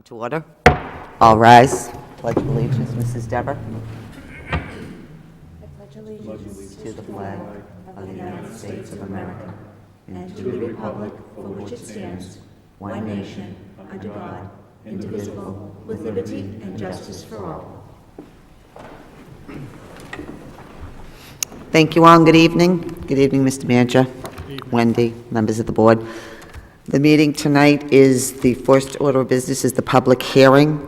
Come to order. All rise. Pledge of allegiance, Mrs. Deborah. I pledge allegiance To the flag of the United States of America and to the republic for which it stands, one nation, under God, indivisible, with liberty and justice for all. Thank you all and good evening. Good evening, Mr. Manager, Wendy, members of the board. The meeting tonight is the first order of business is the public hearing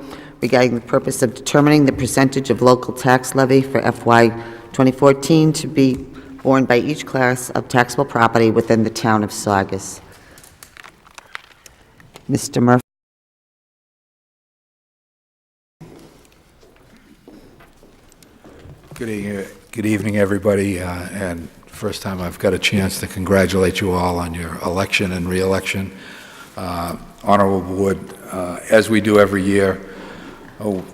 regarding the purpose of determining the percentage of local tax levy for FY 2014 to be borne by each class of taxable property within the town of Saugus. Mr. Murphy. Good evening, everybody, and first time I've got a chance to congratulate you all on your election and re-election. Honorable Board, as we do every year,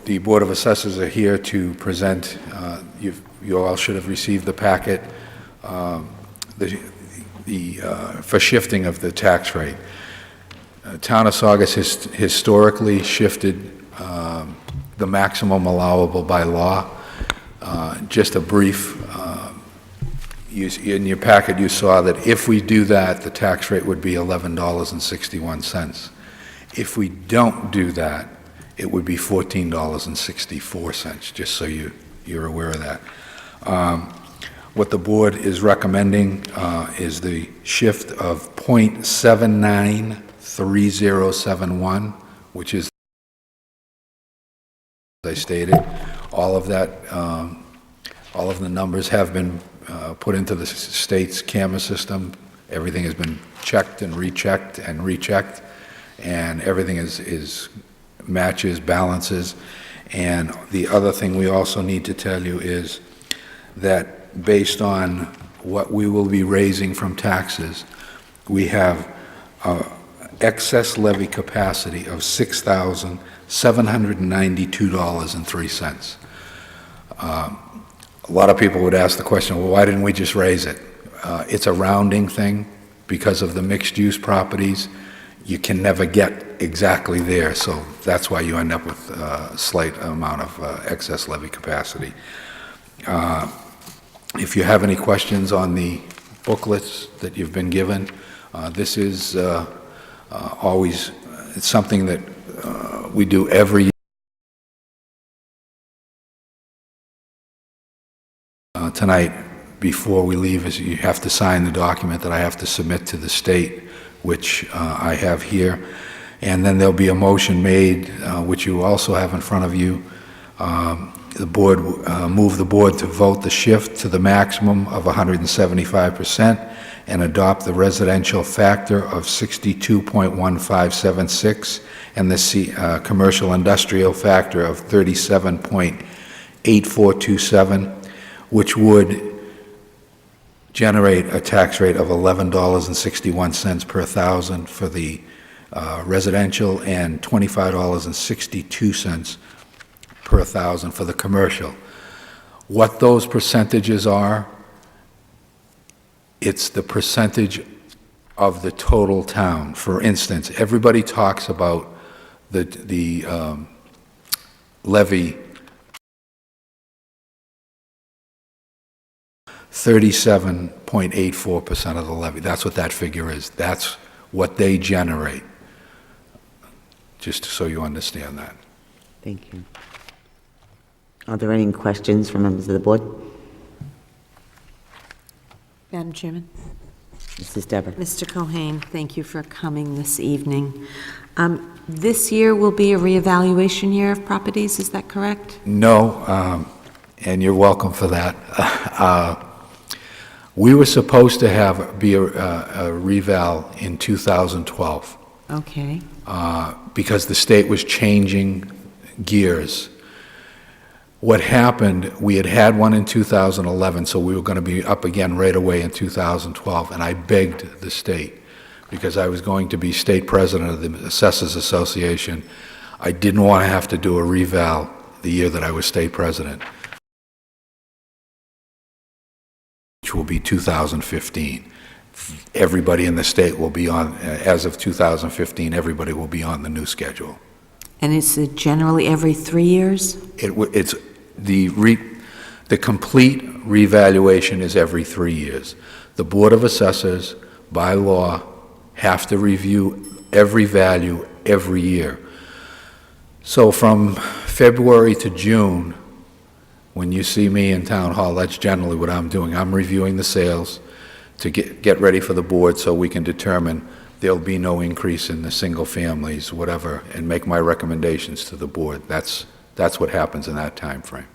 the Board of Assessors are here to present. You all should have received the packet for shifting of the tax rate. Town of Saugus has historically shifted the maximum allowable by law. Just a brief, in your packet you saw that if we do that, the tax rate would be $11.61. If we don't do that, it would be $14.64, just so you're aware of that. What the board is recommending is the shift of 0.793071, which is, as I stated, all of that, all of the numbers have been put into the state's camera system. Everything has been checked and rechecked, and everything is matches, balances. And the other thing we also need to tell you is that based on what we will be raising from taxes, we have excess levy capacity of $6,792.03. A lot of people would ask the question, well, why didn't we just raise it? It's a rounding thing. Because of the mixed-use properties, you can never get exactly there, so that's why you end up with a slight amount of excess levy capacity. If you have any questions on the booklets that you've been given, this is always, it's something that we do every year. Tonight, before we leave, is you have to sign the document that I have to submit to the state, which I have here. And then there'll be a motion made, which you also have in front of you. The board, move the board to vote the shift to the maximum of 175% and adopt the residential factor of 62.1576 and the commercial industrial factor of 37.8427, which would generate a tax rate of $11.61 per thousand for the residential and $25.62 per thousand for the commercial. What those percentages are, it's the percentage of the total town. For instance, everybody talks about the levy 37.84% of the levy. That's what that figure is. That's what they generate. Just so you understand that. Thank you. Are there any questions from members of the board? Madam Chairman. Mrs. Deborah. Mr. Cohane, thank you for coming this evening. This year will be a reevaluation year of properties, is that correct? No, and you're welcome for that. We were supposed to be a reval in 2012. Okay. Because the state was changing gears. What happened, we had one in 2011, so we were going to be up again right away in 2012, and I begged the state, because I was going to be state president of the Assessors Association. I didn't want to have to do a reval the year that I was state president, which will be 2015. Everybody in the state will be on, as of 2015, everybody will be on the new schedule. And it's generally every 3 years? It's the complete revaluation is every 3 years. The Board of Assessors, by law, have to review every value every year. So from February to June, when you see me in Town Hall, that's generally what I'm doing. I'm reviewing the sales to get ready for the board so we can determine there'll be no increase in the single families, whatever, and make my recommendations to the board. That's what happens in that time frame.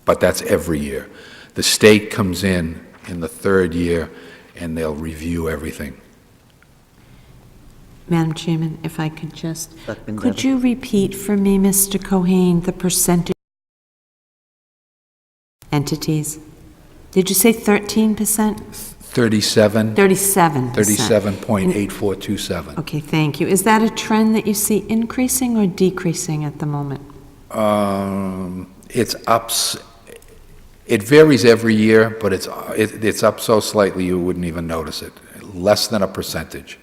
But that's every year. The state comes in the third year, and they'll review everything. Madam Chairman, if I could just, Selectman could Devitt. you repeat for me, Mr. Cohen, the percentage entities? Did you say 13%? 37, 37%. 37.8427. Okay, thank you. Is that a trend that you see increasing or decreasing at the moment? It's up, it varies every year, but it's up so slightly you wouldn't even notice it. Less than a percentage.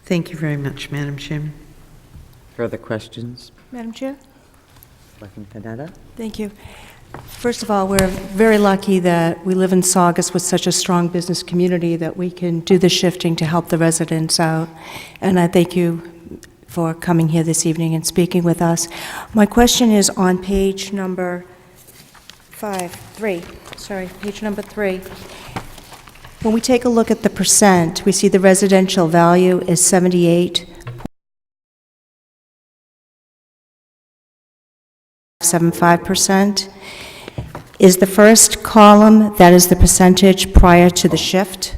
Thank you very much, Madam Chairman. Further questions? Madam Chair? Selectman Panetta? Thank you. First of all, we're very lucky that we live in Saugus with such a strong business community that we can do the shifting to help the residents out. And I thank you for coming here this evening and speaking with us. My question is on page number page number 3. When we take a look at the percent, we see the residential value is 78.75%. Is the first column, that is the percentage prior to the shift?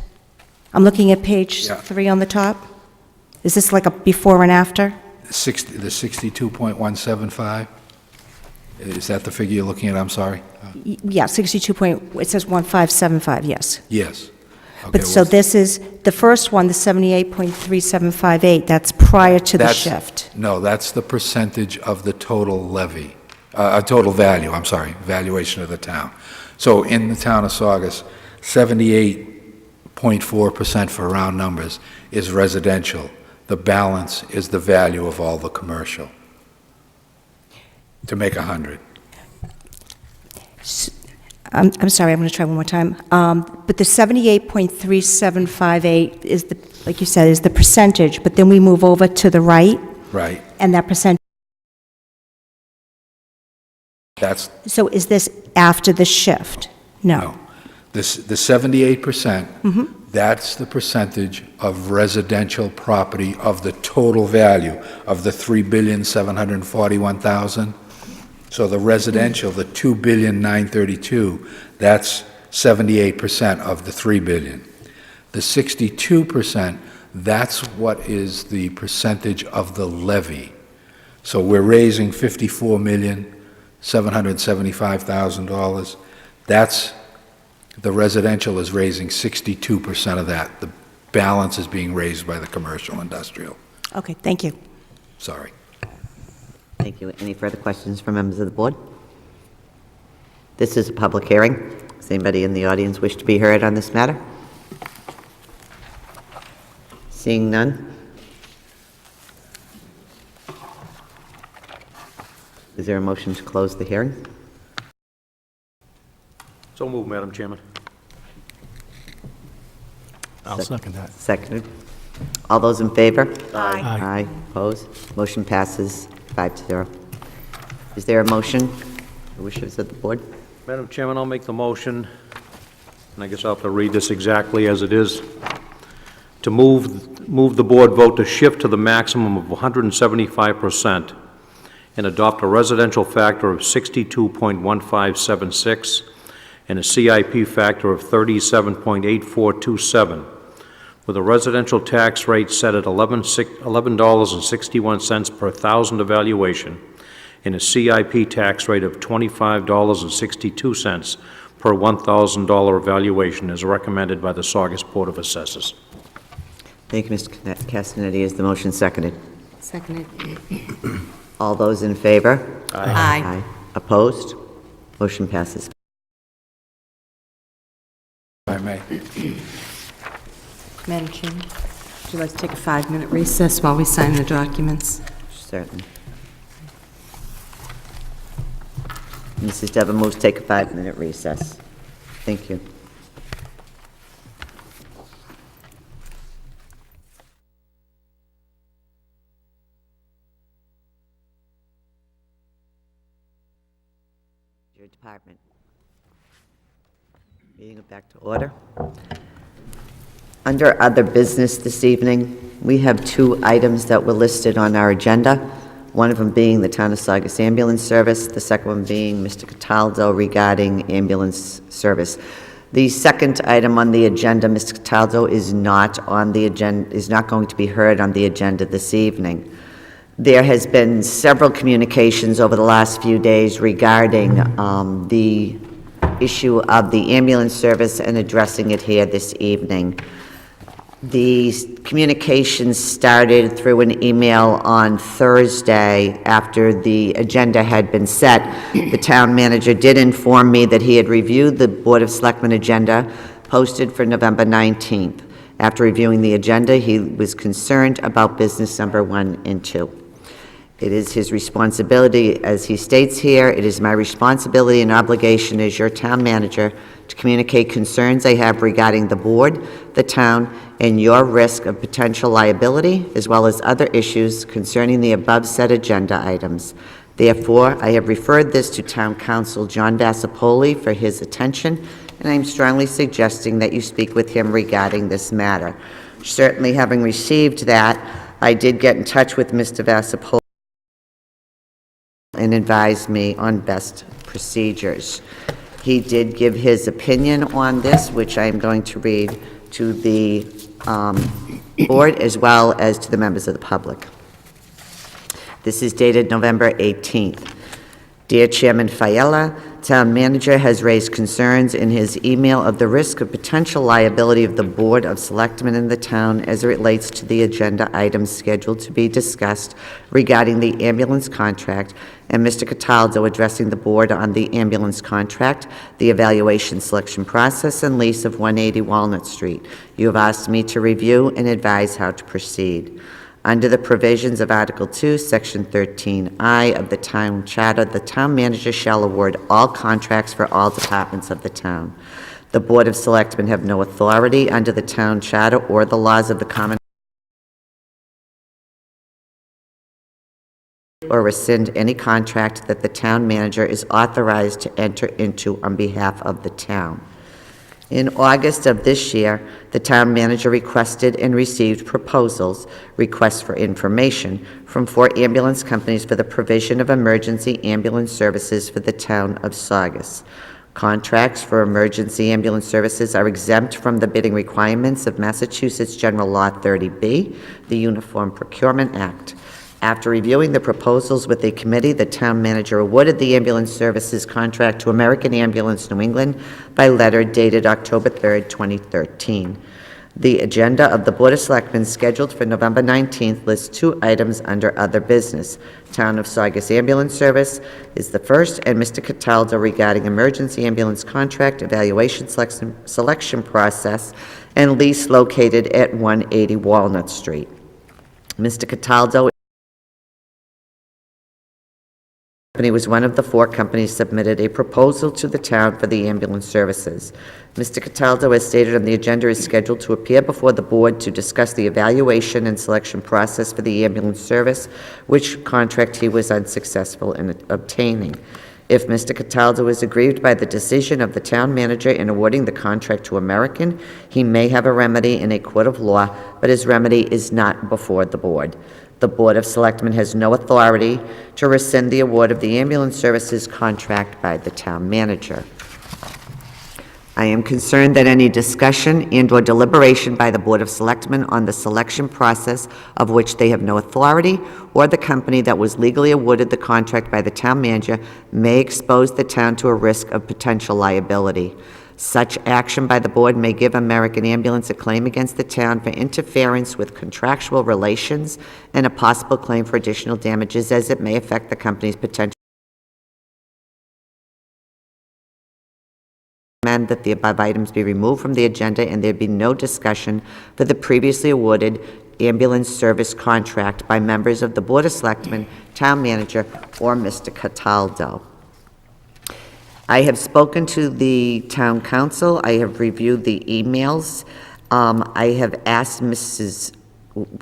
I'm looking at page Yeah. 3 on the top. Is this like a before and after? The 62.175? Is that the figure you're looking at? I'm sorry? Yeah, 62 point, it says 1575, yes. Yes. Okay, But so well, this is, the first one, the 78.3758, that's prior to the that's- shift. No, that's the percentage of the total levy, total value, I'm sorry, valuation of the town. So in the town of Saugus, 78.4% for round numbers is residential. The balance is the value of all the commercial, to make 100. I'm sorry, I'm going to try one more time. But the 78.3758 is the, like you said, is the percentage, but then we move over to the right, Right. and that percent, That's, so is this after the shift? No. the 78%, that's the percentage of residential property of the total value of the $3,741,000. So the residential, the $2,932,000, that's 78% of the $3 billion. The 62%, that's what is the percentage of the levy. So we're raising $54,775,000. That's, the residential is raising 62% of that. The balance is being raised by the commercial industrial. Okay, thank you. Sorry. Thank you. Any further questions from members of the board? This is a public hearing. Does anybody in the audience wish to be heard on this matter? Seeing none? Is there a motion to close the hearing? So moved, Madam Chairman. I'll second that. Seconded. All those in favor? Aye. Aye. Opposed? Motion passes 5-0. Is there a motion? The wishes of the board? Madam Chairman, I'll make the motion, and I guess I'll have to read this exactly as it is, to move the board vote to shift to the maximum of 175% and adopt a residential factor of 62.1576 and a CIP factor of 37.8427, with a residential tax rate set at $11.61 per thousand evaluation and a CIP tax rate of $25.62 per $1,000 evaluation as recommended by the Saugus Board of Assessors. Thank you, Mr. Castanetti. Is the motion seconded? Seconded. All those in favor? Aye. Opposed? Motion passes. If I may. Madam Chairman. Would you like to take a 5-minute recess while we sign the documents? Certainly. Mrs. Devon moves to take a 5-minute recess. Thank you. Your department. Meeting back to order. Under other business this evening, we have 2 items that were listed on our agenda, one of them being the Town of Saugus Ambulance Service, the second one being Mr. Cataldo regarding ambulance service. The second item on the agenda, Mr. Cataldo, is not on the agenda, is not going to be heard on the agenda this evening. There has been several communications over the last few days regarding the issue of the ambulance service and addressing it here this evening. The communications started through an email on Thursday after the agenda had been set. The town manager did inform me that he had reviewed the Board of Selectmen agenda posted for November 19th. After reviewing the agenda, he was concerned about business number 1 and 2. It is his responsibility, as he states here, it is my responsibility and obligation as your town manager to communicate concerns I have regarding the board, the town, and your risk of potential liability, as well as other issues concerning the above said agenda items. Therefore, I have referred this to Town Council John Vassapoli for his attention, and I am strongly suggesting that you speak with him regarding this matter. Certainly, having received that, I did get in touch with Mr. Vassapoli and advised me on best procedures. He did give his opinion on this, which I am going to read to the board as well as to the members of the public. This is dated November 18th. Dear Chairman Fiella, Town Manager has raised concerns in his email of the risk of potential liability of the Board of Selectmen in the town as it relates to the agenda items scheduled to be discussed regarding the ambulance contract, and Mr. Cataldo addressing the board on the ambulance contract, the evaluation selection process, and lease of 180 Walnut Street. You have asked me to review and advise how to proceed. Under the provisions of Article 2, Section 13I of the Town Charter, the town manager shall award all contracts for all departments of the town. The Board of Selectmen have no authority under the Town Charter or the laws of the Common or rescind any contract that the town manager is authorized to enter into on behalf of the town. In August of this year, the town manager requested and received proposals, requests for information, from 4 ambulance companies for the provision of emergency ambulance services for the town of Saugus. Contracts for emergency ambulance services are exempt from the bidding requirements of Massachusetts General Law 30B, the Uniform Procurement Act. After reviewing the proposals with a committee, the town manager awarded the ambulance services contract to American Ambulance New England by letter dated October 3rd, 2013. The agenda of the Board of Selectmen scheduled for November 19th lists 2 items under other business. Town of Saugus Ambulance Service is the first, and Mr. Cataldo regarding emergency ambulance contract, evaluation selection process, and lease located at 180 Walnut Street. Mr. Cataldo was one of the 4 companies submitted a proposal to the town for the ambulance services. Mr. Cataldo, as stated on the agenda, is scheduled to appear before the board to discuss the evaluation and selection process for the ambulance service, which contract he was unsuccessful in obtaining. If Mr. Cataldo is aggrieved by the decision of the town manager in awarding the contract to American, he may have a remedy in a court of law, but his remedy is not before the board. The Board of Selectmen has no authority to rescind the award of the ambulance services contract by the town manager. I am concerned that any discussion and/or deliberation by the Board of Selectmen on the selection process of which they have no authority, or the company that was legally awarded the contract by the town manager, may expose the town to a risk of potential liability. Such action by the board may give American Ambulance a claim against the town for interference with contractual relations and a possible claim for additional damages, as it may affect the company's potential required that the above items be removed from the agenda and there be no discussion for the previously awarded ambulance service contract by members of the Board of Selectmen, Town Manager, or Mr. Cataldo. I have spoken to the Town Council. I have reviewed the emails. I have asked Mrs.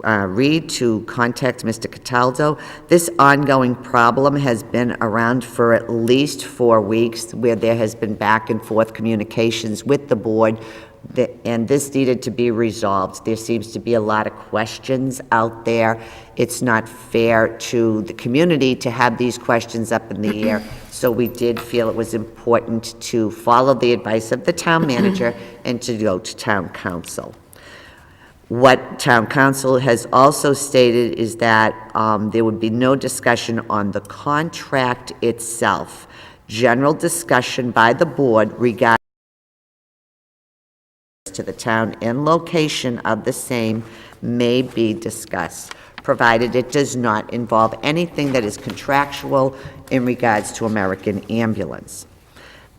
Reed to contact Mr. Cataldo. This ongoing problem has been around for at least 4 weeks, where there has been back and forth communications with the board, and this needed to be resolved. There seems to be a lot of questions out there. It's not fair to the community to have these questions up in the air, so we did feel it was important to follow the advice of the town manager and to go to town council. What town council has also stated is that there would be no discussion on the contract itself. General discussion by the board regarding to the town and location of the same may be discussed, provided it does not involve anything that is contractual in regards to American Ambulance.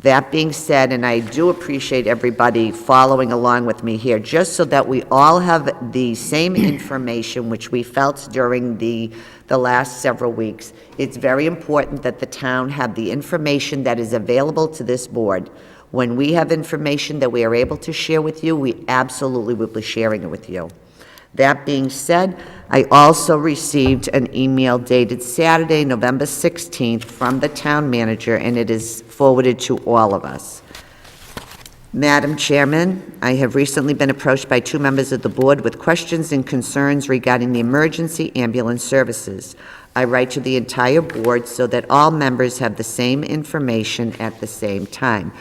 That being said, and I do appreciate everybody following along with me here, just so that we all have the same information which we felt during the last several weeks, it's very important that the town have the information that is available to this board. When we have information that we are able to share with you, we absolutely will be sharing it with you. That being said, I also received an email dated Saturday, November 16th, from the town manager, and it is forwarded to all of us. Madam Chairman, I have recently been approached by 2 members of the board with questions and concerns regarding the emergency ambulance services. I write to the entire board so that all members have the same information at the same time.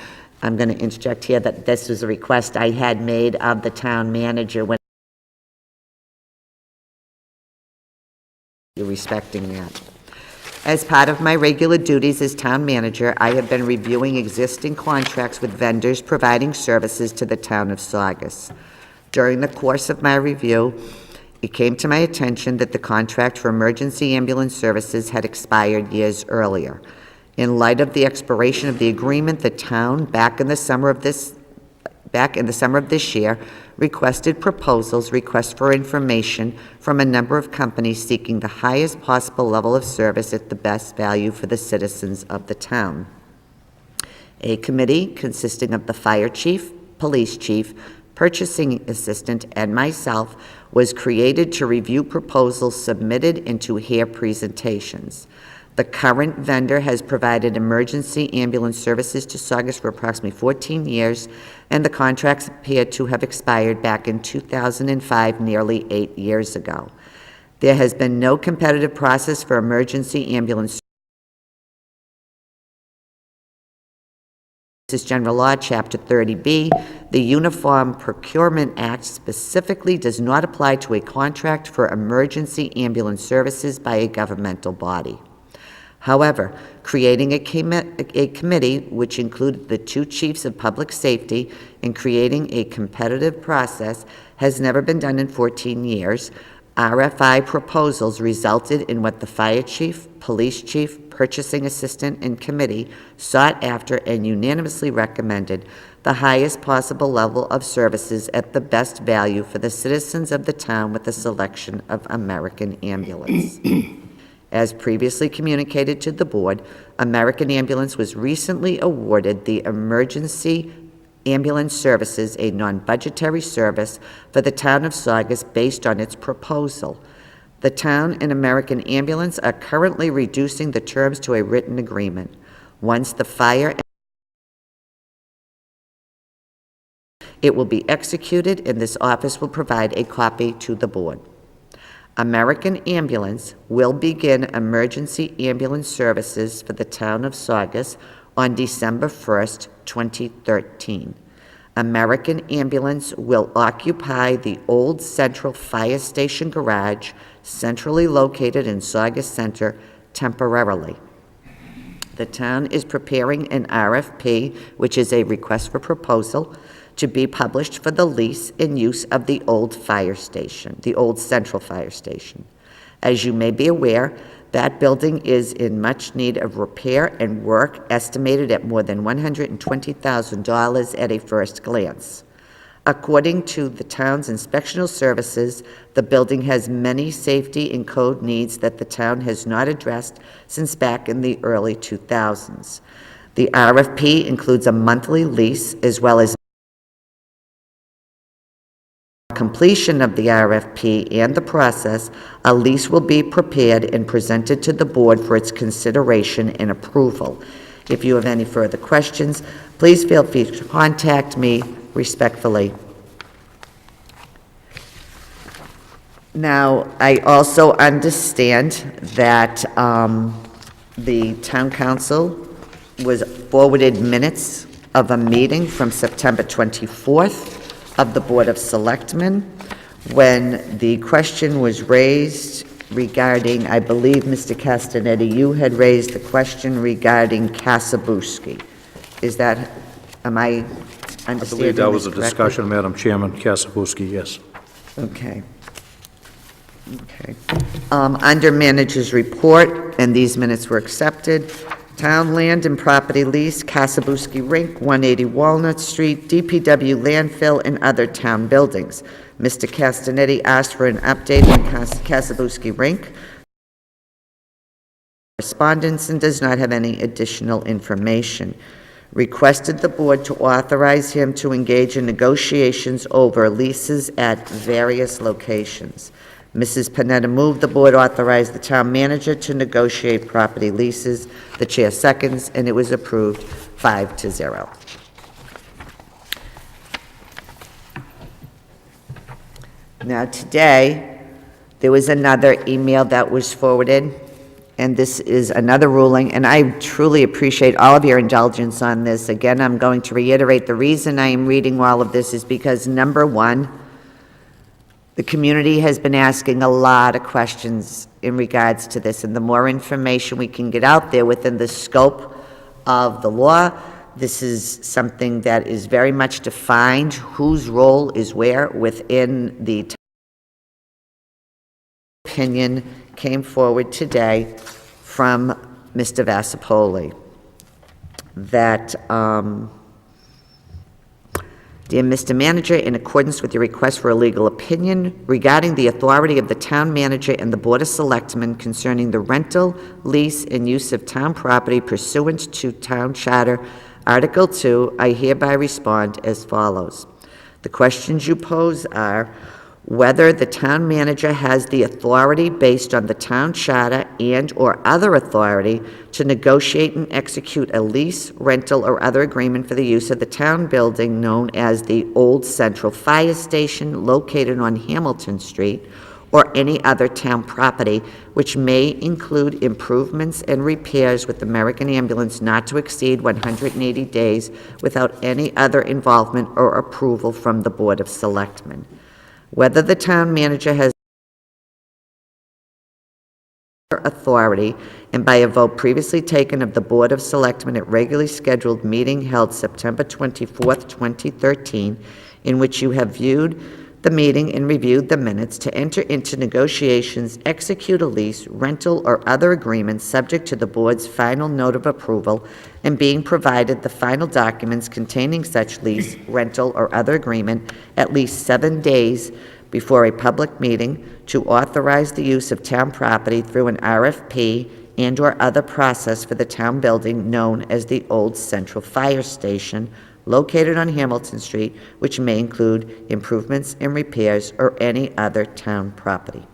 I'm going to interject here that this was a request I had made of the town manager when respecting that. As part of my regular duties as town manager, I have been reviewing existing contracts with vendors providing services to the town of Saugus. During the course of my review, it came to my attention that the contract for emergency ambulance services had expired years earlier. In light of the expiration of the agreement, the town, back in the summer of this year, requested requests for information from a number of companies seeking the highest possible level of service at the best value for the citizens of the town. A committee consisting of the fire chief, police chief, purchasing assistant, and myself was created to review proposals submitted and to hear presentations. The current vendor has provided emergency ambulance services to Saugus for approximately 14 years, and the contracts appear to have expired back in 2005, nearly 8 years ago. There has been no competitive process for emergency ambulance. This is General Law, Chapter 30B. The Uniform Procurement Act specifically does not apply to a contract for emergency ambulance services by a governmental body. However, creating a committee, which included the 2 chiefs of public safety, and creating a competitive process has never been done in 14 years. RFI proposals resulted in what the fire chief, police chief, purchasing assistant, and committee sought after and unanimously recommended the highest possible level of services at the best value for the citizens of the town with the selection of American Ambulance. As previously communicated to the board, American Ambulance was recently awarded the Emergency Ambulance Services, a non-budgetary service for the town of Saugus based on its proposal. The town and American Ambulance are currently reducing the terms to a written agreement. Once the fire it will be executed, and this office will provide a copy to the board. American Ambulance will begin emergency ambulance services for the town of Saugus on December 1st, 2013. American Ambulance will occupy the old Central Fire Station garage, centrally located in Saugus Center, temporarily. The town is preparing an RFP, which is a request for proposal, to be published for the lease and use of the old fire station, the old Central Fire Station. As you may be aware, That building is in much need of repair and work, estimated at more than $120,000 at a first glance. According to the town's inspectional services, the building has many safety and code needs that the town has not addressed since back in the early 2000s. The RFP includes a monthly lease as well as completion of the RFP and the process. A lease will be prepared and presented to the board for its consideration and approval. If you have any further questions, please feel free to contact me respectfully. Now, I also understand that the town council was forwarded minutes of a meeting from September 24th of the Board of Selectmen, when the question was raised regarding, I believe, Mr. Castanetti, you had raised the question regarding Kasabuski. Is that, am I understanding I believe that was a this correctly? discussion, Madam Chairman. Kasabuski, yes. Okay. Okay. Under manager's report, and these minutes were accepted, town land and property lease, Kasabuski Rink, 180 Walnut Street, DPW landfill, and other town buildings. Mr. Castanetti asked for an update on Kasabuski Rink. Correspondence and does not have any additional information. Requested the board to authorize him to engage in negotiations over leases at various locations. Mrs. Panetta moved the board authorize the town manager to negotiate property leases. The chair seconds, and it was approved 5-0. Now, today, there was another email that was forwarded, and this is another ruling, and I truly appreciate all of your indulgence on this. Again, I'm going to reiterate the reason I am reading all of this is because, number one, the community has been asking a lot of questions in regards to this, and the more information we can get out there within the scope of the law, this is something that is very much defined, whose role is where within the opinion came forward today from Mr. Vassapoli that Dear Mr. Manager, in accordance with your request for a legal opinion regarding the authority of the town manager and the Board of Selectmen concerning the rental, lease, and use of town property pursuant to Town Charter, Article 2, I hereby respond as follows. The questions you pose are whether the town manager has the authority based on the town charter and/or other authority to negotiate and execute a lease, rental, or other agreement for the use of the town building known as the Old Central Fire Station located on Hamilton Street, or any other town property, which may include improvements and repairs with American Ambulance not to exceed 180 days without any other involvement or approval from the Board of Selectmen. Whether the town manager has authority, and by a vote previously taken of the Board of Selectmen at regularly scheduled meeting held September 24th, 2013, in which you have viewed the meeting and reviewed the minutes to enter into negotiations, execute a lease, rental, or other agreement subject to the board's final note of approval and being provided the final documents containing such lease, rental, or other agreement at least 7 days before a public meeting to authorize the use of town property through an RFP and/or other process for the town building known as the Old Central Fire Station located on Hamilton Street, which may include improvements and repairs or any other town property.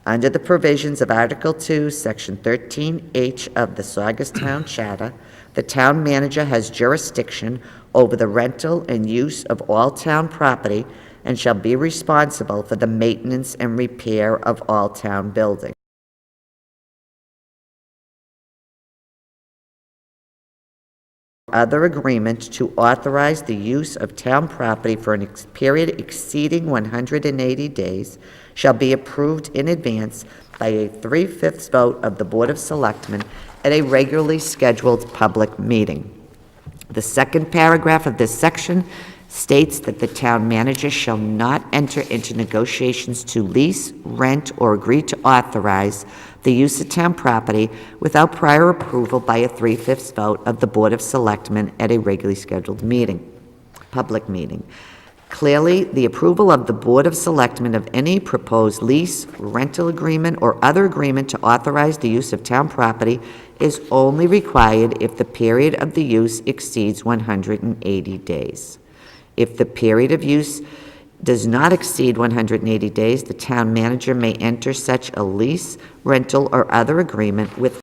Under the provisions of Article 2, Section 13H of the Saugus Town Charter, the town manager has jurisdiction over the rental and use of all town property and shall be responsible for the maintenance and repair of all town buildings. Other agreement to authorize the use of town property for a period exceeding 180 days shall be approved in advance by a 3/5 vote of the Board of Selectmen at a regularly scheduled public meeting. The second paragraph of this section states that the town manager shall not enter into negotiations to lease, rent, or agree to authorize the use of town property without prior approval by a 3/5 vote of the Board of Selectmen at a regularly scheduled meeting, public meeting. Clearly, the approval of the Board of Selectmen of any proposed lease, rental agreement, or other agreement to authorize the use of town property is only required if the period of the use exceeds 180 days. If the period of use does not exceed 180 days, the town manager may enter such a lease, rental, or other agreement with.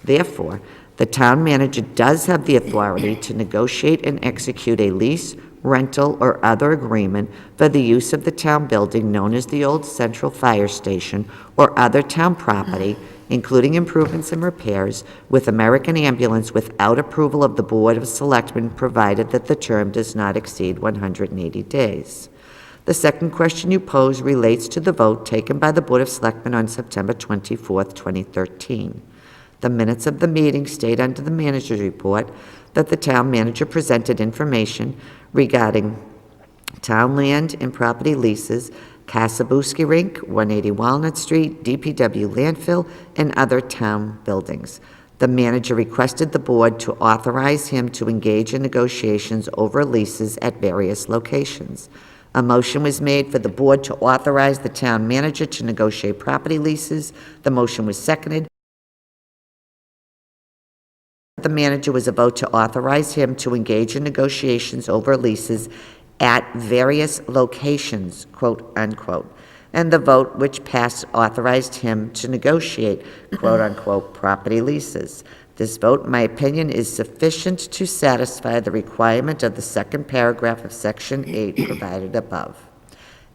Therefore, the town manager does have the authority to negotiate and execute a lease, rental, or other agreement for the use of the town building known as the old Central Fire Station or other town property, including improvements and repairs, with American Ambulance without approval of the Board of Selectmen, provided that the term does not exceed 180 days. The second question you pose relates to the vote taken by the Board of Selectmen on September 24th, 2013. The minutes of the meeting state under the manager's report that the town manager presented information regarding town land and property leases, Kasabuski Rink, 180 Walnut Street, DPW landfill, and other town buildings. The manager requested the board to authorize him to engage in negotiations over leases at various locations. A motion was made for the board to authorize the town manager to negotiate property leases. The motion was seconded. The manager was a vote to authorize him to engage in negotiations over leases at various locations, quote unquote. And the vote which passed authorized him to negotiate, quote unquote, property leases. This vote, in my opinion, is sufficient to satisfy the requirement of the second paragraph of Section 8 provided above.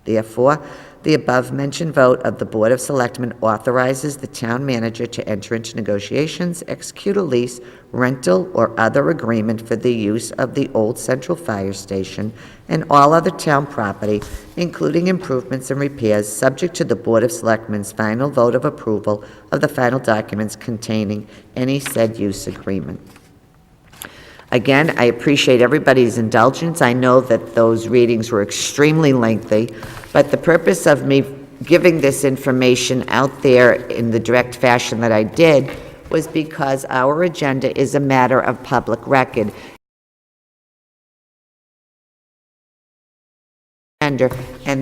Therefore, the above-mentioned vote of the Board of Selectmen authorizes the town manager to enter into negotiations, execute a lease, rental, or other agreement for the use of the old Central Fire Station and all other town property, including improvements and repairs, subject to the Board of Selectmen's final vote of approval of the final documents containing any said use agreement. Again, I appreciate everybody's indulgence. I know that those readings were extremely lengthy, but the purpose of me giving this information out there in the direct fashion that I did was because our agenda is a matter of public record. And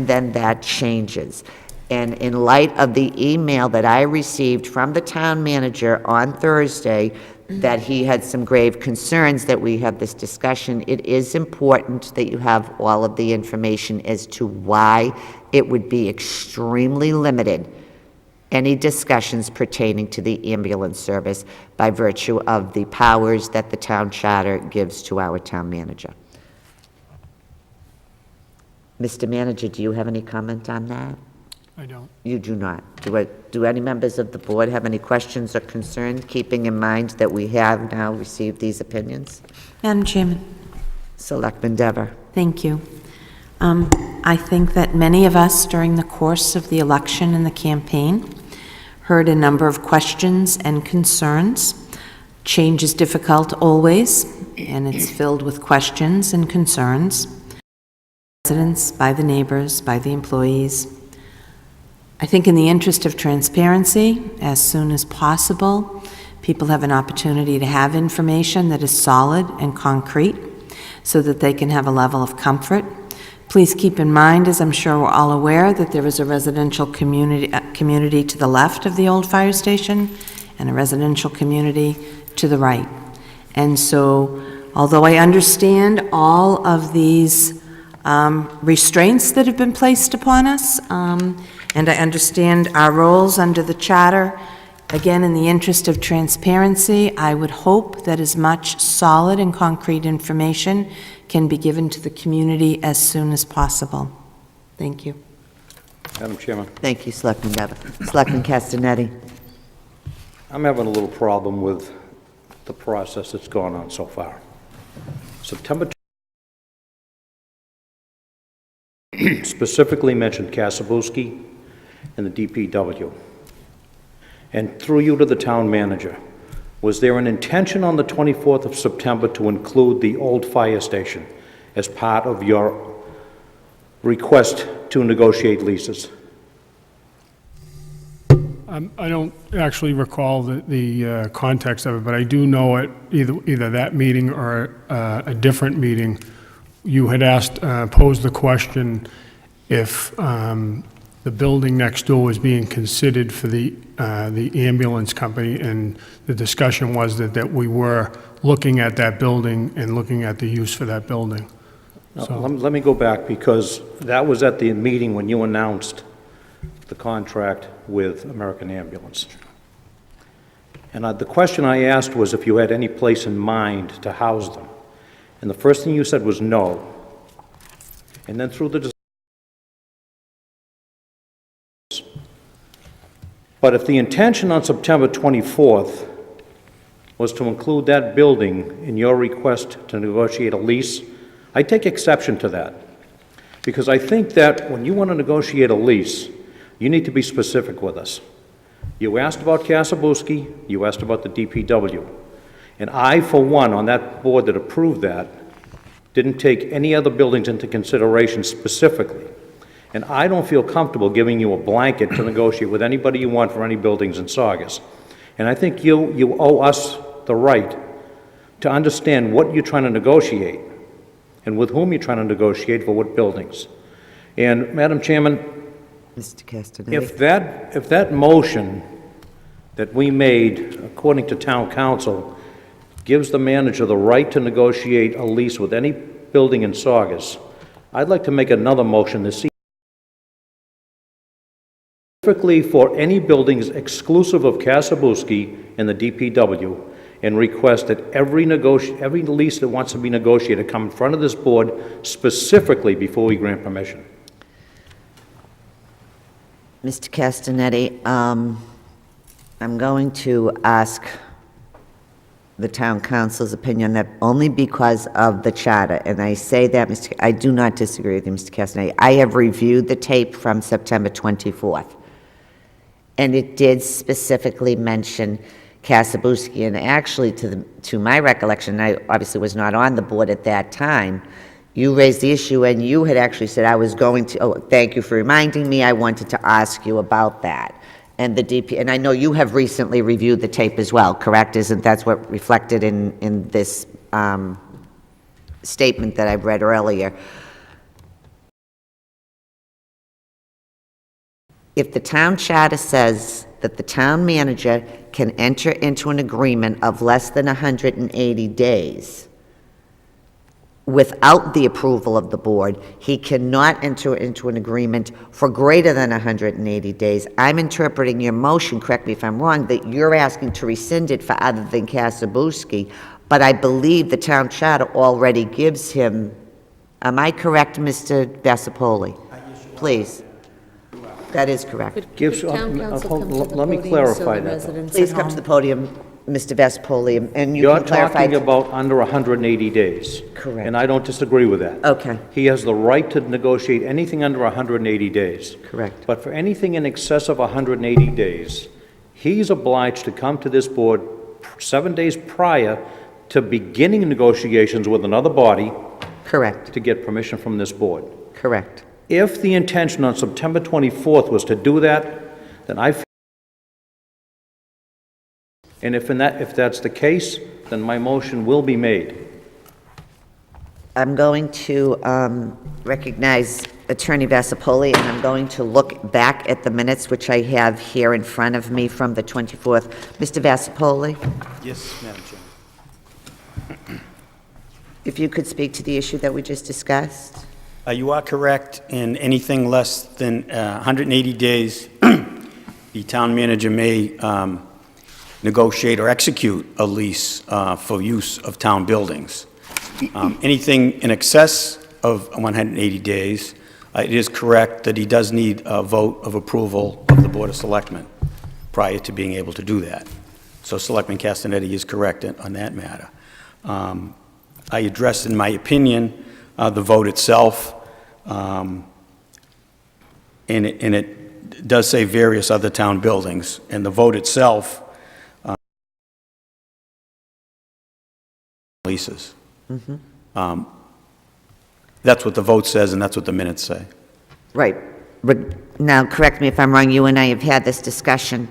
then that changes. And in light of the email that I received from the town manager on Thursday, that he had some grave concerns that we have this discussion, it is important that you have all of the information as to why it would be extremely limited, any discussions pertaining to the ambulance service by virtue of the powers that the town charter gives to our town manager. Mr. Manager, do you have any comment on that? I don't. You do not. Do any members of the board have any questions or concerns, keeping in mind that we have now received these opinions? Madam Chairman. Selectman Dever. Thank you. I think that many of us during the course of the election and the campaign heard a number of questions and concerns. Change is difficult always, and it's filled with questions and concerns. Residents, by the neighbors, by the employees. I think in the interest of transparency, as soon as possible, people have an opportunity to have information that is solid and concrete so that they can have a level of comfort. Please keep in mind, as I'm sure we're all aware, that there is a residential community to the left of the old fire station and a residential community to the right. And so, although I understand all of these restraints that have been placed upon us, and I understand our roles under the charter, again, in the interest of transparency, I would hope that as much solid and concrete information can be given to the community as soon as possible. Thank you. Madam Chairman, Thank you, Selectman Dever. Selectman Castanetti. I'm having a little problem with the process that's gone on so far. September specifically mentioned Kasabuski and the DPW. And through you to the town manager, Was there an intention on the 24th of September to include the old fire station as part of your request to negotiate leases? I don't actually recall the context of it, but I do know at either that meeting or a different meeting, you had posed the question if the building next door was being considered for the ambulance company, and the discussion was that we were looking at that building and looking at the use for that building. Now, So- let me go back, because that was at the meeting when you announced the contract with American Ambulance. And the question I asked was if you had any place in mind to house them. And the first thing you said was no. And then through the But if the intention on September 24th was to include that building in your request to negotiate a lease, I take exception to that. Because I think that when you want to negotiate a lease, you need to be specific with us. You asked about Kasabuski, you asked about the DPW. And I, for one, on that board that approved that, didn't take any other buildings into consideration specifically. And I don't feel comfortable giving you a blanket to negotiate with anybody you want for any buildings in Saugus. And I think you owe us the right to understand what you're trying to negotiate and with whom you're trying to negotiate for what buildings. And, Madam Chairman, Mr. Castaneda? if that motion that we made, according to town council, gives the manager the right to negotiate a lease with any building in Saugus, I'd like to make another motion this evening, specifically for any buildings exclusive of Kasabuski and the DPW, and request that every lease that wants to be negotiated come in front of this board specifically before we grant permission. Mr. Castanetti, I'm going to ask the town council's opinion that only because of the charter, and I say that, I do not disagree with you, Mr. Castanetti. I have reviewed the tape from September 24th, and it did specifically mention Kasabuski, and actually, to my recollection, I obviously was not on the board at that time, you raised the issue, and you had actually said, I was going to, oh, thank you for reminding me, I wanted to ask you about that. And the DP, and I know you have recently reviewed the tape as well, correct? Isn't that what reflected in this statement that I read earlier? If the town charter says that the town manager can enter into an agreement of less than 180 days, without the approval of the board, he cannot enter into an agreement for greater than 180 days. I'm interpreting your motion, correct me if I'm wrong, that you're asking to rescind it for other than Kasabuski, but I believe the town charter already gives him, am I correct, Mr. Vasapoli? Please. That is correct. Let me clarify that. Please come to the podium, Mr. Vasapoli, and you You're can clarify. talking about under 180 days. Correct. And I don't disagree with that. Okay. He has the right to negotiate anything under 180 days. Correct. But for anything in excess of 180 days, he's obliged to come to this board 7 days prior to beginning negotiations with another body Correct. to get permission from this board. Correct. If the intention on September 24th was to do that, then and if that's the case, then my motion will be made. I'm going to recognize Attorney Vasapoli, and I'm going to look back at the minutes, which I have here in front of me from the 24th. Mr. Vasapoli, Yes, Madam Chairman. if you could speak to the issue that we just discussed. You are correct. In anything less than 180 days, the town manager may negotiate or execute a lease for use of town buildings. Anything in excess of 180 days, it is correct that he does need a vote of approval of the Board of Selectmen prior to being able to do that. So Selectman Castanetti is correct on that matter. I addressed, in my opinion, the vote itself, and it does say various other town buildings, and the vote itself leases. That's what the vote says, and that's what the minutes say. Right. Now, correct me if I'm wrong, you and I have had this discussion.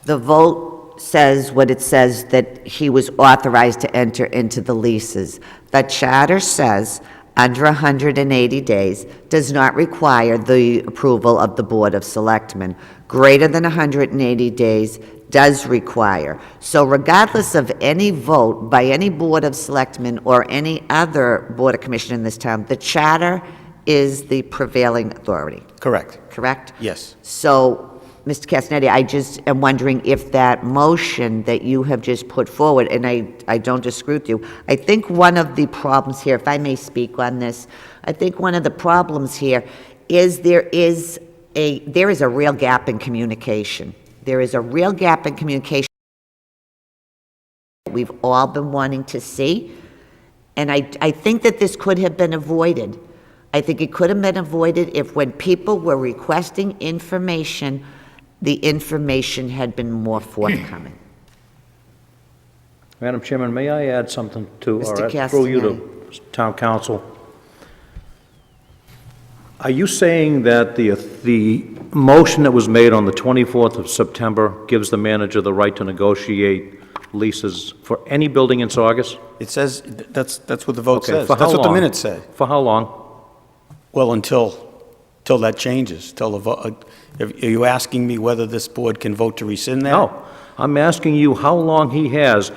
The vote says what it says, that he was authorized to enter into the leases. The charter says under 180 days does not require the approval of the Board of Selectmen. Greater than 180 days does require. So regardless of any vote by any Board of Selectmen or any other Board of Commission in this town, the charter is the prevailing authority, Correct. correct? Yes. So, Mr. Castanetti, I just am wondering if that motion that you have just put forward, and I don't disagree with you, I think one of the problems here, if I may speak on this, I think one of the problems here is there is a real gap in communication. There is a real gap in communication we've all been wanting to see, and I think that this could have been avoided. I think it could have been avoided if when people were requesting information, the information had been more forthcoming. Madam Chairman, may I add something to, Mr. or through you to town council? Are you saying that the motion that was made on the 24th of September gives the manager the right to negotiate leases for any building in Saugus? It says, that's what the vote Okay, says. for how That's what the long? minutes say. For how long? Well, until that changes, till the vote. Are you asking me whether this board can vote to rescind that? No. I'm asking you how long he has.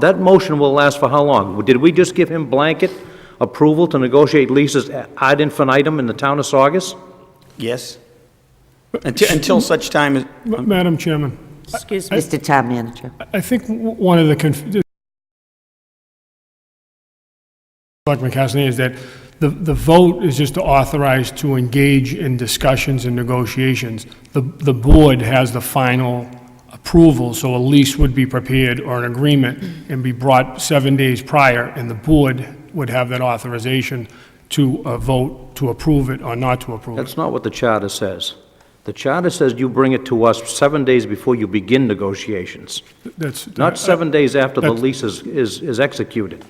That motion will last for how long? Did we just give him blanket approval to negotiate leases ad infinitum in the town of Saugus? Yes. Until such time as, Madam Chairman, Excuse me. Mr. Town Manager. I think one of the Selectman Castanetti is that the vote is just to authorize to engage in discussions and negotiations. The board has the final approval, so a lease would be prepared or an agreement and be brought 7 days prior, and the board would have that authorization to vote to approve it or not to approve it. That's not what the charter says. The charter says you bring it to us 7 days before you begin negotiations, not 7 days after the lease is executed,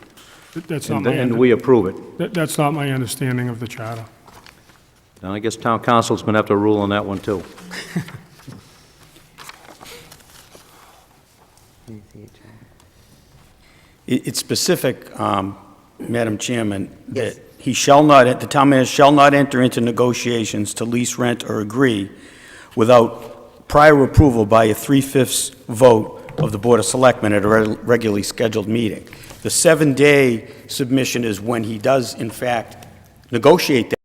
That's not and we approve it. That's not my understanding of the charter. And I guess town council's going to have to rule on that one, too. it's specific, Madam Chairman, that the town manager shall not enter into negotiations to lease, rent, or agree without prior approval by a 3/5 vote of the Board of Selectmen at a regularly scheduled meeting. The 7-day submission is when he does, in fact, negotiate that.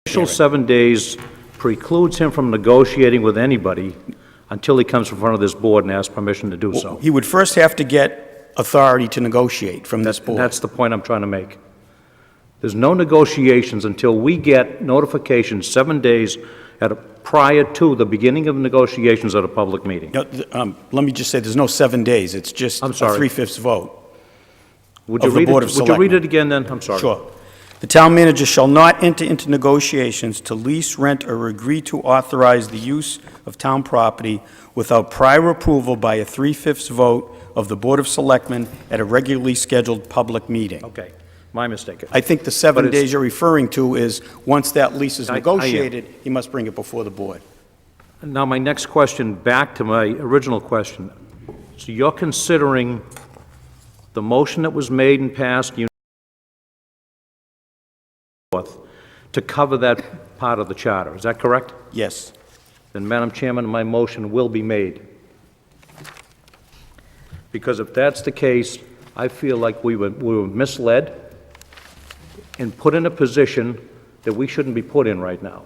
Initial 7 days precludes him from negotiating with anybody until he comes in front of this board and asks permission to do so. He would first have to get authority to negotiate from this board. That's the point I'm trying to make. There's no negotiations until we get notification 7 days prior to the beginning of negotiations at a public meeting. No, let me just say, there's no 7 days, it's just a I'm sorry. 3/5 vote. Would of you the read Board it? of Would you read Selectmen. it again then? I'm sorry. Sure. The town manager shall not enter into negotiations to lease, rent, or agree to authorize the use of town property without prior approval by a 3/5 vote of the Board of Selectmen at a regularly scheduled public meeting. Okay, my mistake. I think the 7 But it's- days you're referring to is, once that lease is I am. negotiated, he must bring it before the board. Now, my next question, back to my original question. So you're considering the motion that was made and passed to cover that part of the charter, is that correct? Yes. Then, Madam Chairman, my motion will be made. Because if that's the case, I feel like we were misled and put in a position that we shouldn't be put in right now.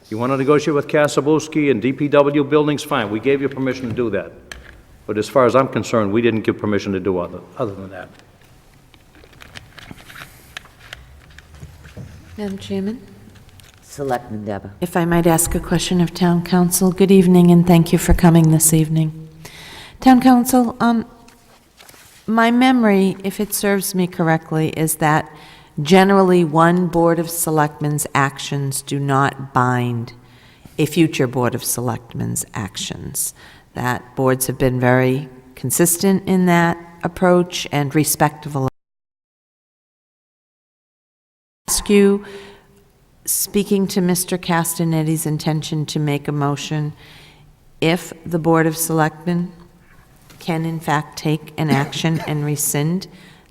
You want to negotiate with Kasabuski and DPW buildings, fine, we gave you permission to do that. But as far as I'm concerned, we didn't give permission to do other than that. Madam Chairman? Selectman Deborah. If I might ask a question of Town Council, good evening and thank you for coming this evening. Town Council, my memory, if it serves me correctly, is that generally one Board of Selectmen's actions do not bind a future Board of Selectmen's actions. That boards have been very consistent in that, approach and respect of elections. Ask you, speaking to Mr. Castanetti's intention to make a motion, if the Board of Selectmen can in fact take an action and rescind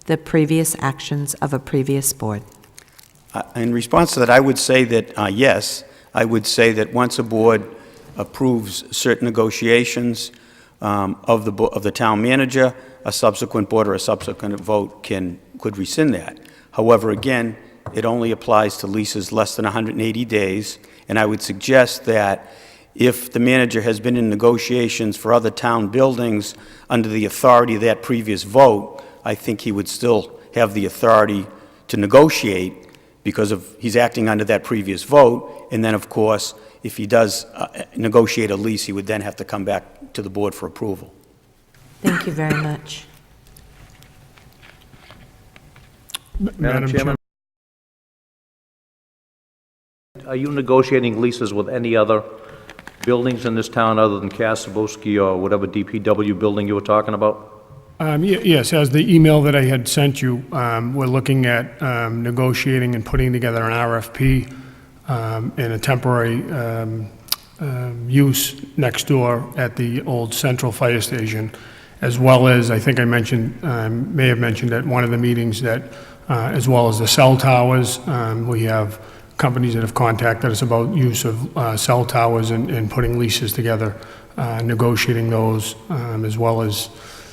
the previous actions of a previous board. In response to that, I would say that, yes, I would say that once a board approves certain negotiations of the town manager, a subsequent board or a subsequent vote could rescind that. However, again, it only applies to leases less than 180 days, and I would suggest that if the manager has been in negotiations for other town buildings under the authority of that previous vote, I think he would still have the authority to negotiate because he's acting under that previous vote. And then, of course, if he does negotiate a lease, he would then have to come back to the board for approval. Thank you very much. Madam Chairman? Are you negotiating leases with any other buildings in this town other than Kasabuski or whatever DPW building you were talking about? Yes, as the email that I had sent you, we're looking at negotiating and putting together an RFP in a temporary use next door at the old Central Fire Station, as well as, I think I mentioned, may have mentioned at one of the meetings that, as well as the cell towers, we have companies that have contacted us about use of cell towers and putting leases together, negotiating those, as well as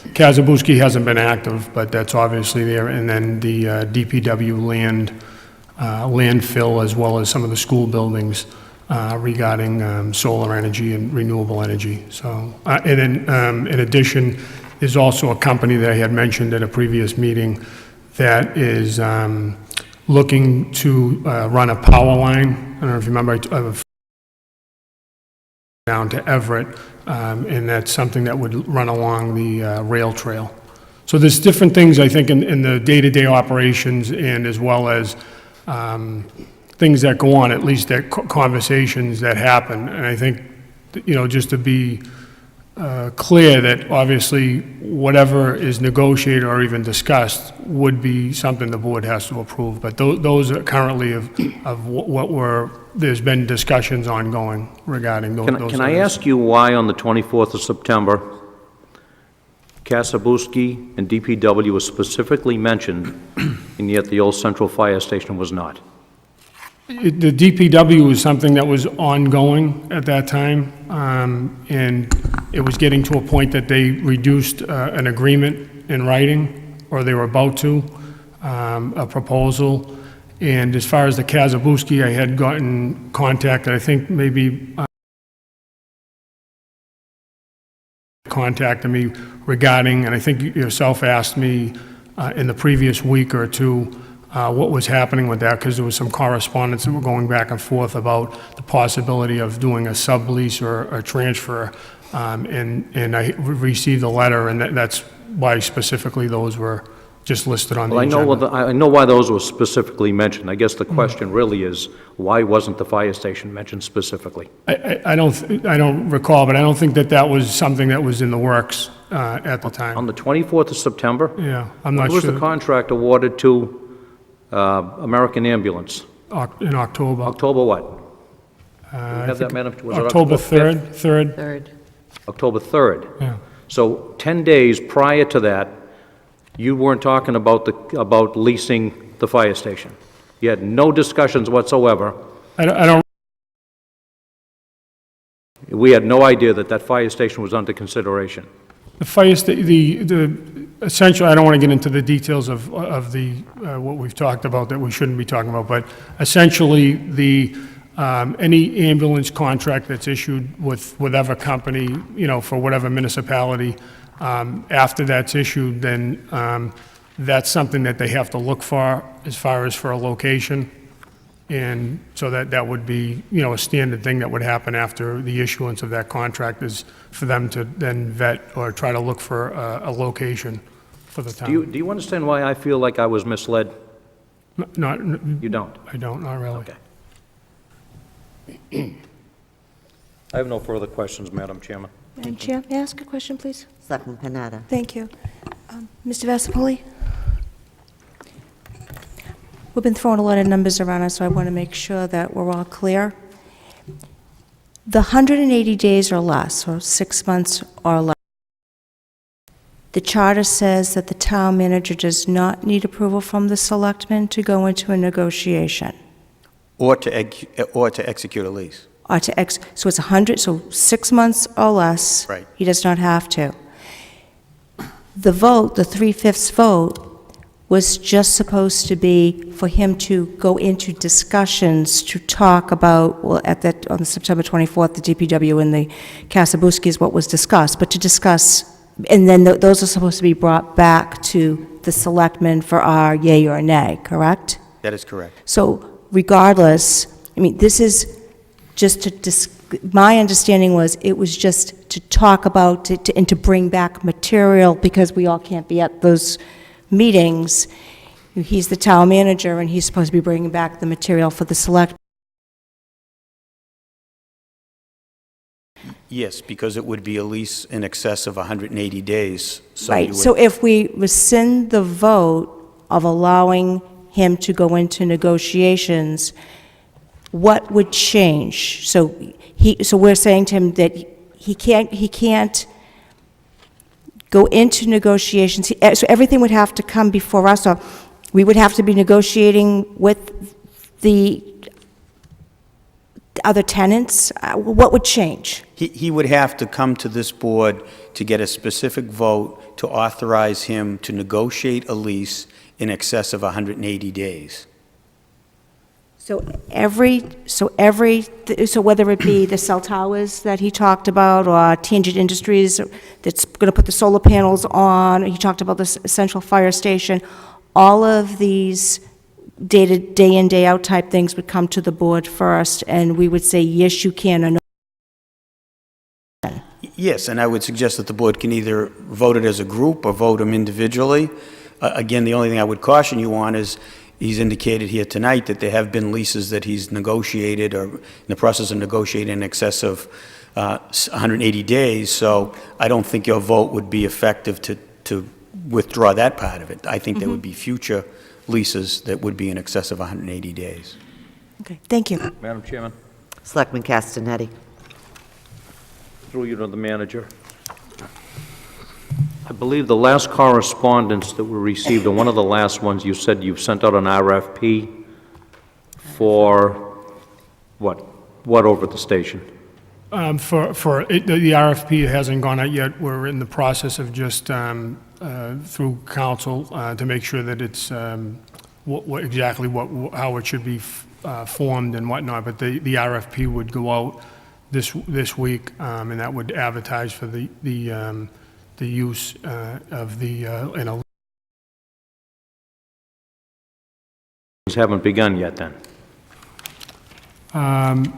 Kasabuski hasn't been active, but that's obviously there, and then the DPW landfill, as well as some of the school buildings regarding solar energy and renewable energy. So, and then in addition, there's also a company that I had mentioned at a previous meeting that is looking to run a power line. I don't know if you remember, down to Everett, and that's something that would run along the rail trail. So there's different things, I think, in the day-to-day operations, and as well as things that go on, at least that conversations that happen. And I think, you know, just to be clear that obviously whatever is negotiated or even discussed would be something the board has to approve. But those are currently of what there's been discussions ongoing regarding those. Can I ask you why on the 24th of September, Kasabuski and DPW was specifically mentioned, and yet the old Central Fire Station was not? The DPW was something that was ongoing at that time, and it was getting to a point that they reduced an agreement in writing, or they were about to, a proposal. And as far as the Kasabuski, I had gotten contacted, I think maybe contacted me regarding, and I think yourself asked me in the previous week or two, what was happening with that, because there was some correspondence that were going back and forth about the possibility of doing a sublease or a transfer, and I received a letter, and that's why specifically those were just listed on the agenda. Well, I know why those were specifically mentioned. I guess the question really is, why wasn't the fire station mentioned specifically? I don't recall, but I don't think that was something that was in the works at the time. On the 24th of September? Yeah, I'm not When was sure. the contract awarded to American Ambulance? In October. October what? I Have that, think Madam? Was it October 5th? 3rd. Third. October 3rd. Yeah. So 10 days prior to that, you weren't talking about leasing the fire station. You had no discussions whatsoever. I don't. We had no idea that fire station was under consideration. The fire essentially, I don't want to get into the details of what we've talked about that we shouldn't be talking about, but essentially, any ambulance contract that's issued with whatever company, for whatever municipality, after that's issued, then that's something that they have to look for as far as for a location. And so that would be, a standard thing that would happen after the issuance of that contract, is for them to then vet or try to look for a location for the town. Do you understand why I feel like I was misled? Not, You don't? I don't, not really. Okay. I have no further questions, Madam Chairman. Madam Chair, may I ask a question, please? Selectman Panetta. Thank you. Mr. Vasapoli? We've been throwing a lot of numbers around us, so I want to make sure that we're all clear. The 180 days or less, or 6 months or less, the charter says that the town manager does not need approval from the selectmen to go into a negotiation. Or to execute a lease. Or so it's 100, so 6 months or less. Right. He does not have to. The vote, the 3/5 vote, was just supposed to be for him to go into discussions to talk about, well, on September 24th, the DPW and the Kasabuski is what was discussed, but to discuss, and then those are supposed to be brought back to the selectmen for our yay or nay, correct? That is correct. So regardless, I mean, this is just my understanding was it was just to talk about, and to bring back material, because we all can't be at those meetings. He's the town manager, and he's supposed to be bringing back the material for the select. Yes, because it would be a lease in excess of 180 days. So Right, you would- so if we rescind the vote of allowing him to go into negotiations, what would change? So we're saying to him that he can't go into negotiations, so everything would have to come before us, or we would have to be negotiating with the other tenants? What would change? He would have to come to this board to get a specific vote to authorize him to negotiate a lease in excess of 180 days. So whether it be the cell towers that he talked about, or Tangent Industries that's going to put the solar panels on, he talked about the central fire station, all of these day in, day out type things would come to the board first, and we would say, yes, you can, or no. Yes, and I would suggest that the board can either vote it as a group or vote them individually. Again, the only thing I would caution you on is he's indicated here tonight that there have been leases that he's negotiated or in the process of negotiating in excess of 180 days, so I don't think your vote would be effective to withdraw that part of it. I think there would be future leases that would be in excess of 180 days. Okay, thank you. Madam Chairman, Selectman Castanetti. through you to the manager. I believe the last correspondence that we received, or one of the last ones, you said you've sent out an RFP for what? What over at the station? The RFP hasn't gone out yet. We're in the process of just, through council, to make sure that it's how it should be formed and whatnot, but the RFP would go out this week, and that would advertise for the use of the, Haven't begun yet, then?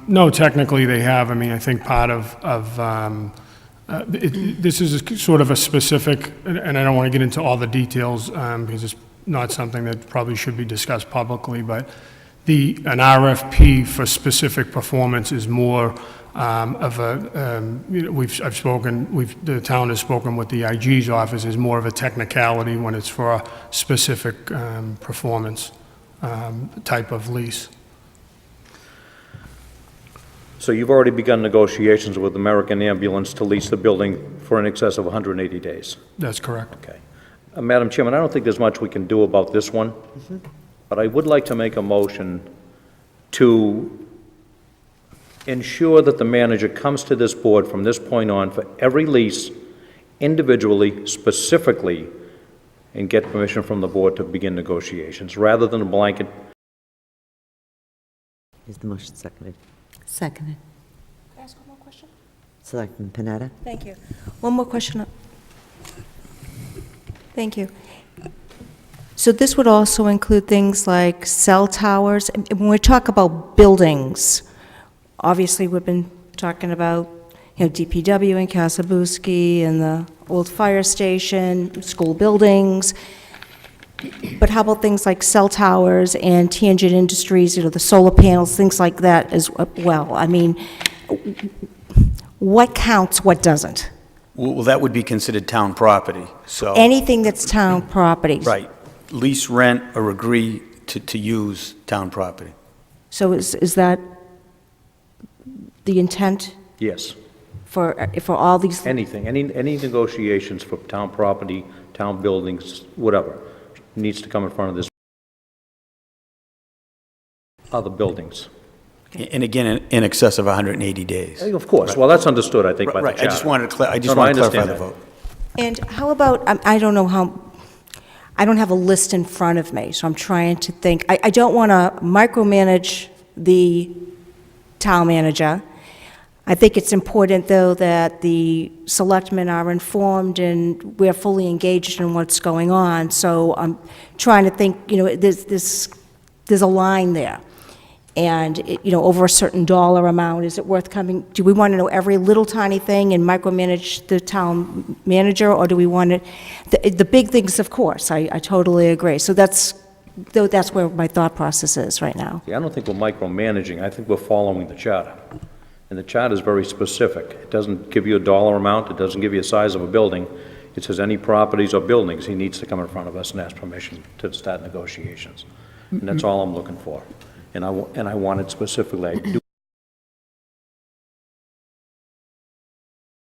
No, technically they have. I mean, I think part of this is sort of a specific, and I don't want to get into all the details because it's not something that probably should be discussed publicly, but an RFP for specific performance is more of a, the town has spoken with the IG's office, is more of a technicality when it's for a specific performance type of lease. So you've already begun negotiations with American Ambulance to lease the building for in excess of 180 days? That's correct. Okay. Madam Chairman, I don't think there's much we can do about this one, but I would like to make a motion to ensure that the manager comes to this board from this point on for every lease individually, specifically, and get permission from the board to begin negotiations, rather than a blanket. Is the motion seconded? Seconded. Can I ask one more question? Selectman Panetta? Thank you. One more question. Thank you. So this would also include things like cell towers. And when we talk about buildings, obviously we've been talking about, DPW and Kasabuski and the old fire station, school buildings. But how about things like cell towers and Tangent Industries, the solar panels, things like that as well? I mean, what counts, what doesn't? Well, that would be considered town property, so. Anything that's town property. Right. Lease, rent, or agree to use town property. So is that the intent Yes, for all these? anything, any negotiations for town property, town buildings, whatever, needs to come in front of this other buildings. And again, in excess of 180 days. Of course, well, that's understood, I think, by the Right, I charter. just wanted to, I just No, I want to clarify understand the that. vote. And how about, I don't know how, I don't have a list in front of me, so I'm trying to think. I don't want to micromanage the town manager. I think it's important, though, that the selectmen are informed and we're fully engaged in what's going on. So I'm trying to think, there's a line there. And, over a certain dollar amount, is it worth coming? Do we want to know every little tiny thing and micromanage the town manager, or do we want to, the big things, of course, I totally agree. So that's where my thought process is right now. See, I don't think we're micromanaging, I think we're following the charter. And the charter is very specific. It doesn't give you a dollar amount, it doesn't give you a size of a building. It says any properties or buildings, he needs to come in front of us and ask permission to start negotiations. And that's all I'm looking for. And I want it specifically. I do.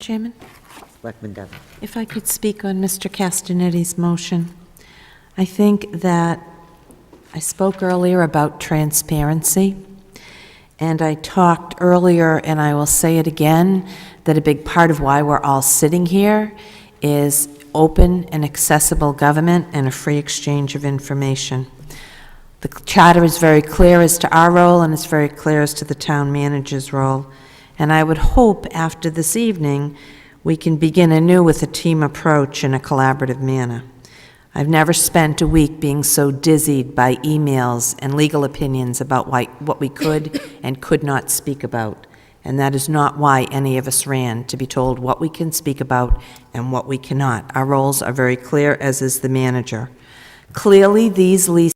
Chairman, Selectman Deb. if I could speak on Mr. Castanetti's motion. I think that I spoke earlier about transparency, and I talked earlier, and I will say it again, that a big part of why we're all sitting here is open and accessible government and a free exchange of information. The charter is very clear as to our role, and it's very clear as to the town manager's role. And I would hope after this evening, we can begin anew with a team approach in a collaborative manner. I've never spent a week being so dizzied by emails and legal opinions about what we could and could not speak about. And that is not why any of us ran, to be told what we can speak about and what we cannot. Our roles are very clear, as is the manager. Clearly, these leases,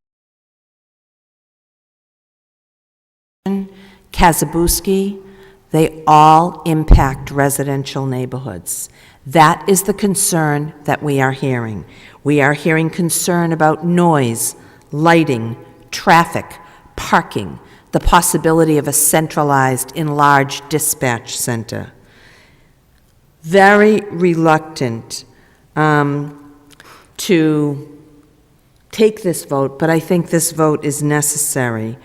Kazabuski, they all impact residential neighborhoods. That is the concern that we are hearing. We are hearing concern about noise, lighting, traffic, parking, the possibility of a centralized, enlarged dispatch center. Very reluctant to take this vote, but I think this vote is necessary.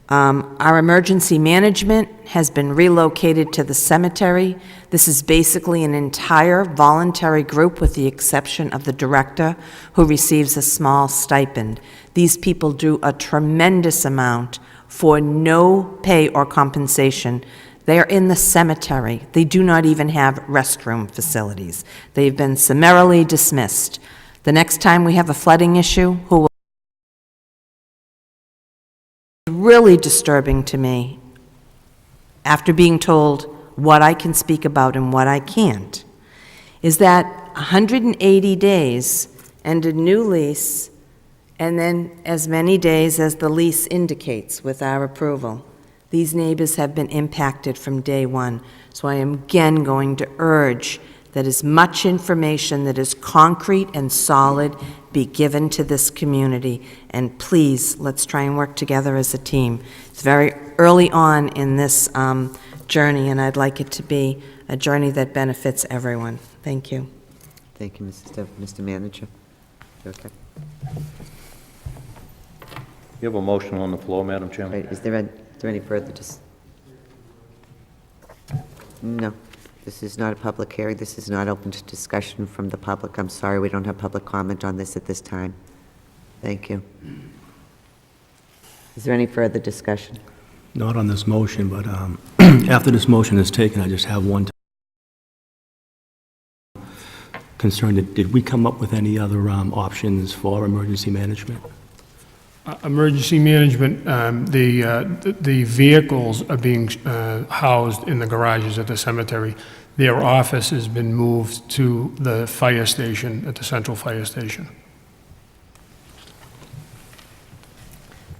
Our emergency management has been relocated to the cemetery. This is basically an entire voluntary group with the exception of the director, who receives a small stipend. These people do a tremendous amount for no pay or compensation. They are in the cemetery. They do not even have restroom facilities. They've been summarily dismissed. The next time we have a flooding issue, who will really disturbing to me, after being told what I can speak about and what I can't, is that 180 days and a new lease, and then as many days as the lease indicates with our approval. These neighbors have been impacted from day one. So I am again going to urge that as much information that is concrete and solid be given to this community. And please, let's try and work together as a team. It's very early on in this journey, and I'd like it to be a journey that benefits everyone. Thank you. Thank you, Mrs. Dev. Mr. Manager? You okay? You have a motion on the floor, Madam Chairman? Right, is there any further No. This is not a public hearing. This is not open to discussion from the public. I'm sorry, we don't have public comment on this at this time. Thank you. Is there any further discussion? Not on this motion, but after this motion is taken, I just have one concern. Did we come up with any other options for emergency management? Emergency management, the vehicles are being housed in the garages at the cemetery. Their office has been moved to the fire station, at the central fire station.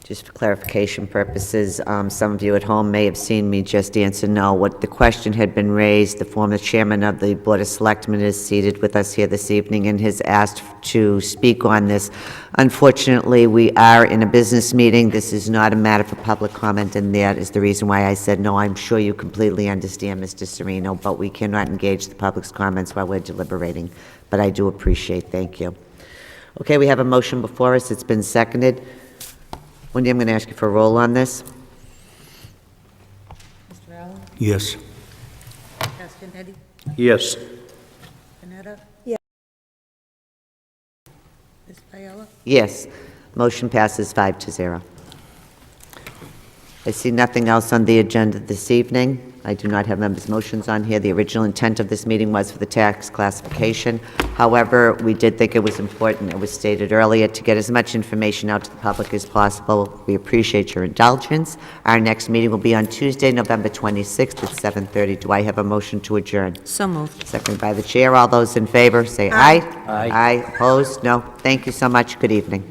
Just for clarification purposes, some of you at home may have seen me just answer no. What the question had been raised, the former chairman of the Board of Selectmen is seated with us here this evening and has asked to speak on this. Unfortunately, we are in a business meeting. This is not a matter for public comment, and that is the reason why I said no. I'm sure you completely understand, Mr. Sereno, but we cannot engage the public's comments while we're deliberating. But I do appreciate, thank you. Okay, we have a motion before us. It's been seconded. Wendy, I'm going to ask you for a roll on this. Mr. Allen? Yes. Castanetti? Yes. Panetta? Yes. Ms. Biella? Yes. Motion passes 5-0. I see nothing else on the agenda this evening. I do not have members' motions on here. The original intent of this meeting was for the tax classification. However, we did think it was important, it was stated earlier, to get as much information out to the public as possible. We appreciate your indulgence. Our next meeting will be on Tuesday, November 26th at 7:30. Do I have a motion to adjourn? So moved. Seconded by the chair. All those in favor, say aye. Aye. Aye. Opposed? No. Thank you so much. Good evening.